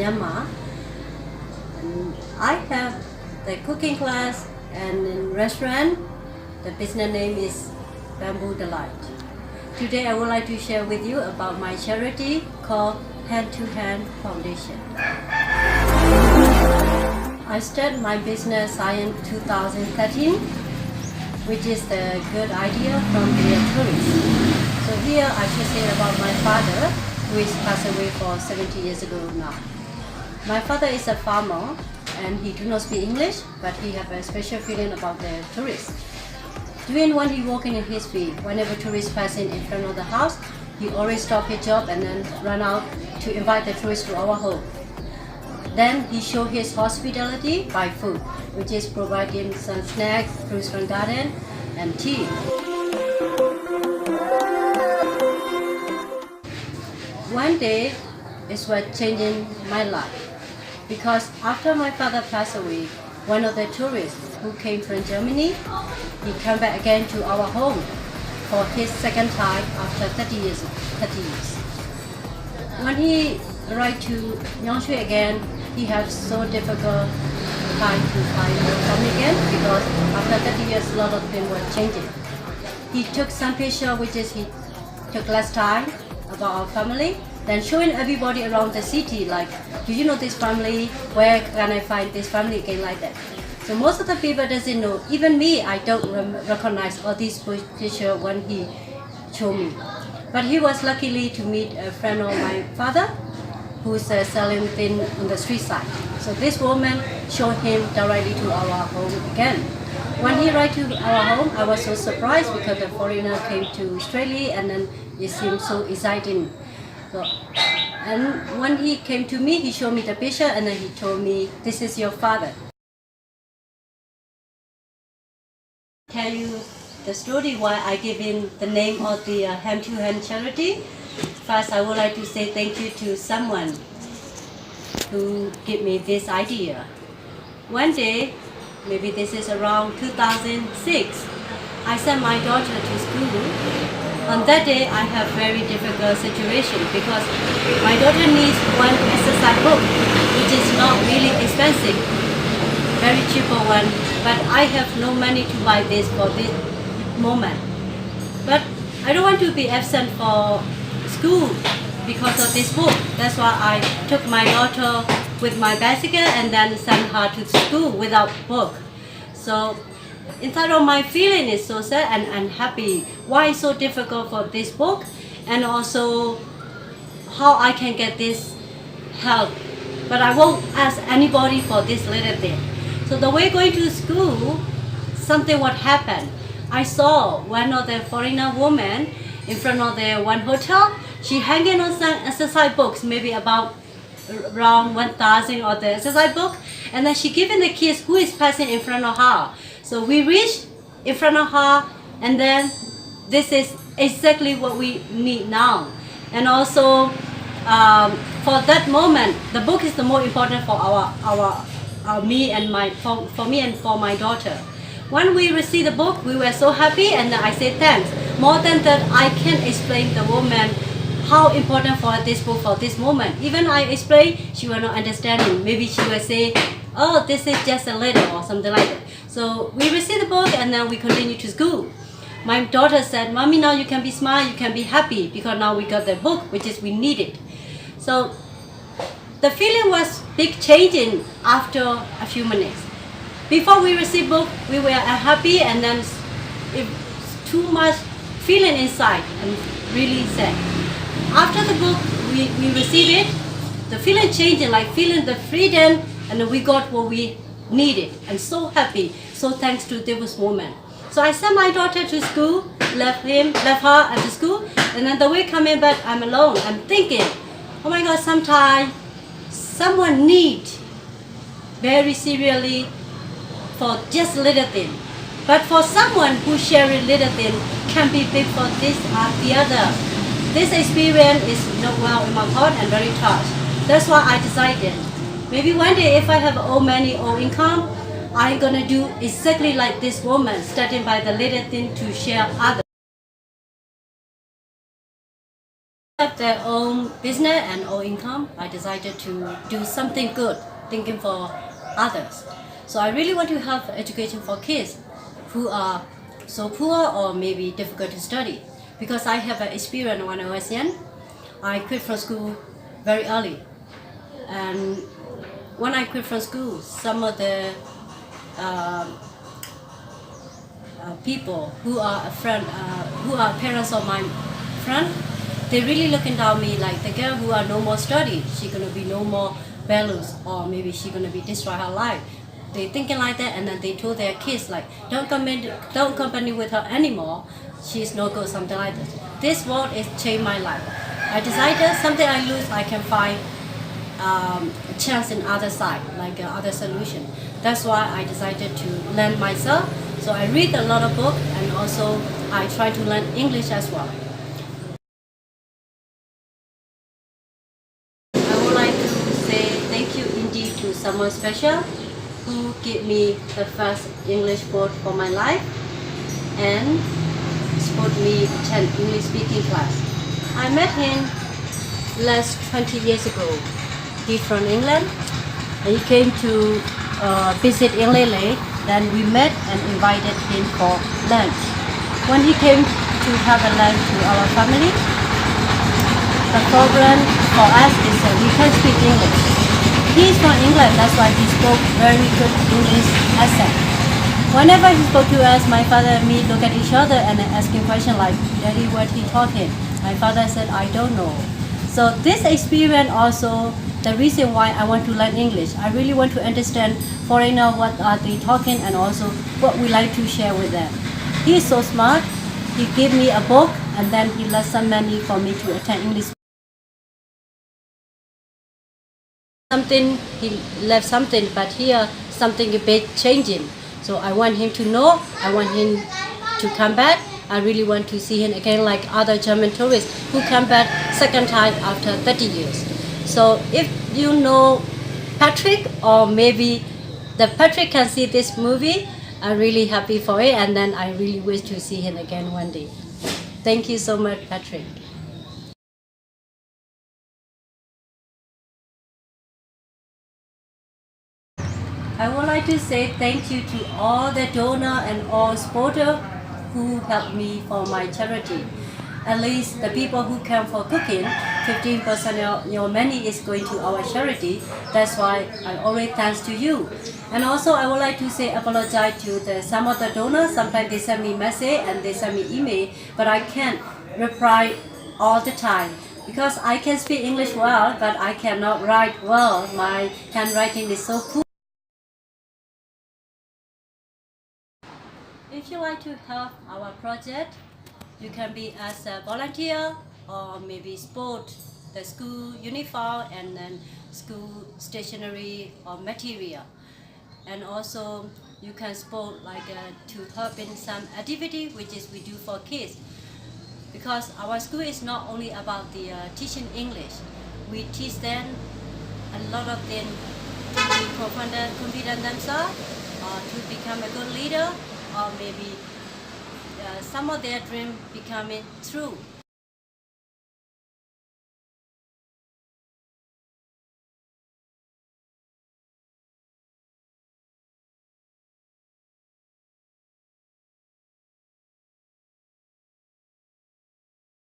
Myanmar. And I have the cooking class and in restaurant. The business name is Bamboo Delight. Today I would like to share with you about my charity called Hand to Hand Foundation. I started my business in 2013, which is the good idea from the tourists. So here I should say about my father, who is passed away for 70 years ago now. My father is a farmer and he do not speak English, but he have a special feeling about the tourists. Even when he walking in his field, whenever tourists passing in front of the house, he always stop his job and then run out to invite the tourists to our home. Then he show his hospitality by food, which is providing some snacks, fruits from garden, and tea. One day, it was changing my life, because after my father passed away, one of the tourists who came from Germany, he came back again to our home for his second time after 30 years. When he arrived to Yangshui again, he had so difficult time to find the family again, because after 30 years, a lot of things were changing. He took some picture, which is he took less time about our family, then showing everybody around the city, like, do you know this family? Where can I find this family again, like that. So most of the people doesn't know. Even me, I don't recognize all these pictures when he showed me. But he was luckily to meet a friend of my father, who's selling things on the street side. So this woman showed him directly to our home again. When he arrived to our home, I was so surprised because the foreigner came to Australia and then it seemed so exciting. So, and when he came to me, he showed me the picture and then he told me, this is your father. Tell you the story why I give him the name of the Hand to Hand charity. First, I would like to say thank you to someone who gave me this idea. One day, maybe this is around 2006, I sent my daughter to school. On that day, I have very difficult situation because my daughter needs one exercise book, which is not really expensive, very cheaper one, but I have no money to buy this for this moment. But I don't want to be absent for school because of this book. That's why I took my daughter with my bicycle and then sent her to school without book. So inside of my feeling is so sad and unhappy. Why it's so difficult for this book, and also how I can get this help. But I won't ask anybody for this little thing. So the way going to school, something what happened. I saw one of the foreigner women in front of the one hotel. She hanging on some exercise books, maybe about around 1,000 of the exercise book, and then she giving the kids who is passing in front of her. So we reached in front of her, and then this is exactly what we need now. And also for that moment, the book is the more important for me and for me and for my daughter. When we received the book, we were so happy, and I said thanks. More than that, I can't explain the woman how important for this book for this moment. Even I explained, she will not understanding. Maybe she will say, oh, this is just a letter or something like that. So we received the book and then we continue to school. My daughter said, Mommy, now you can be smart, you can be happy because now we got the book, which is we needed. So the feeling was big changing after a few minutes. Before we received book, we were happy, and then it's too much feeling inside and really sad. After the book, we received it, the feeling changing, like feeling the freedom, and we got what we needed, and so happy, so thanks to this woman. So I sent my daughter to school, left her at the school, and then the way coming back, I'm alone. I'm thinking, oh my God, sometimes someone need very seriously for just little thing. But for someone who sharing little thing can be big for this or the other. This experience is not well in my heart and very touched. That's why I decided, maybe one day if I have old money or income, I'm gonna do exactly like this woman, starting by the little thing to share others. Have their own business and own income, I decided to do something good, thinking for others. So I really want to have education for kids who are so poor or maybe difficult to study. Because I have an experience when I was young, I quit from school very early. And when I quit from school, some of the people who are who are parents of my friend, they really looking down me like the girl who are no more study, she gonna be no more values, or maybe she gonna be destroy her life. They thinking like that, and then they told their kids like, don't company with her anymore. She's no good, something like this. This word is changed my life. I decided something I lose, I can find a chance in other side, like other solution. That's why I decided to learn myself. So I read a lot of books, and also I try to learn English as well. I would like to say thank you indeed to someone special who gave me the first English word for my life and support me attend English speaking class. I met him last 20 years ago. He's from England, and he came to visit in Lele. Then we met and invited him for lunch. When he came to have a lunch to our family, the problem for us is that we can't speak English. He's from England, that's why he spoke very good English accent. Whenever he spoke to us, my father and me look at each other and asking questions like, Daddy, what he talking? My father said, I don't know. So this experience also the reason why I want to learn English. I really want to understand foreigner what are they talking, and also what we like to share with them. He is so smart. He gave me a book, and then he left some money for me to attend English. Something, he left something, but here something a bit changing. So I want him to know, I want him to come back. I really want to see him again like other German tourists who come back second time after 30 years. So if you know Patrick, or maybe the Patrick can see this movie, I'm really happy for it, and then I really wish to see him again one day. Thank you so much, Patrick. I would like to say thank you to all the donor and all supporters who helped me for my charity. At least the people who come for cooking, 15% of your money is going to our charity. That's why I always thanks to you. And also I would like to say apologize to some of the donors. Sometimes they send me message and they send me email, but I can't reply all the time because I can speak English well, but I cannot write well. My handwriting is so poor. If you like to help our project, you can be as a volunteer, or maybe sport the school uniform and then school stationery or material. And also you can support like to help in some activity which is we do for kids. Because our school is not only about the teaching English. We teach them a lot of them to be confident themselves, or to become a good leader, or maybe some of their dream becoming true.